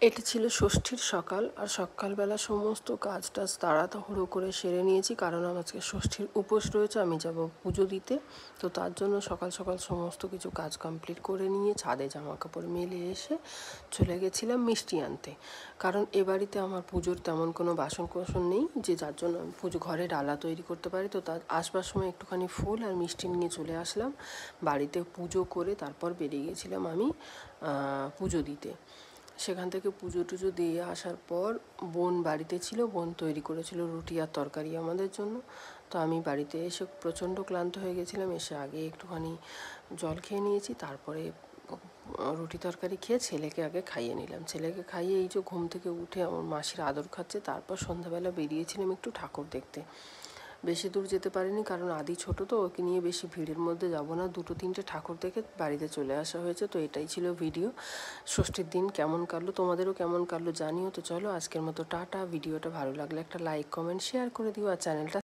এটা ছিল ষষ্ঠীর সকাল, আর সকালবেলা সমস্ত কাজ টাজ তাড়াহুড়ো করে সেরে নিয়েছি, কারণ আমার আজকে ষষ্ঠীর উপোস রয়েছে, আমি যাব পুজো দিতে। তো তার জন্য সকাল সকাল সমস্ত কিছু কাজ কমপ্লিট করে নিয়ে ছাদে জামা কাপড় মেলে এসে চলে গেছিলাম মিষ্টি আনতে। কারণ এ বাড়িতে আমার পুজোর তেমন কোনো বাসন কোসন নেই, যে যার জন্য আমি পুজো ঘরে ডালা তৈরি করতে পারি। তো তার আসবার সময় একটুখানি ফুল আর মিষ্টি নিয়ে চলে আসলাম বাড়িতে। পুজো করে তারপর বেরিয়ে গেছিলাম আমি পুজো দিতে। সেখান থেকে পুজো টুজো দিয়ে আসার পর বোন বাড়িতে ছিল, বোন তৈরি করেছিল রুটি আর তরকারি আমাদের জন্য। তো আমি বাড়িতে এসে প্রচণ্ড ক্লান্ত হয়ে গেছিলাম, এসে আগে একটুখানি জল খেয়ে নিয়েছি, তারপরে রুটি তরকারি খেয়ে ছেলেকে আগে খাইয়ে নিলাম। ছেলেকে খাইয়ে এই যে ঘুম থেকে উঠে আমার মাসির আদর খাচ্ছে। তারপর সন্ধ্যাবেলা বেরিয়েছিলাম একটু ঠাকুর দেখতে। বেশি দূর যেতে পারিনি, কারণ আদি ছোট, তো ওকে নিয়ে বেশি ভিড়ের মধ্যে যাব না। 2-3টে ঠাকুর দেখে বাড়িতে চলে আসা হয়েছে। তো এটাই ছিল ভিডিও। ষষ্ঠীর দিন কেমন কাটলো, তোমাদেরও কেমন কাটলো জানিও। তো চলো আজকের মতো টাটা। ভিডিওটা ভালো লাগলে একটা লাইক কমেন্ট শেয়ার করে দিও, আর চ্যানেলটা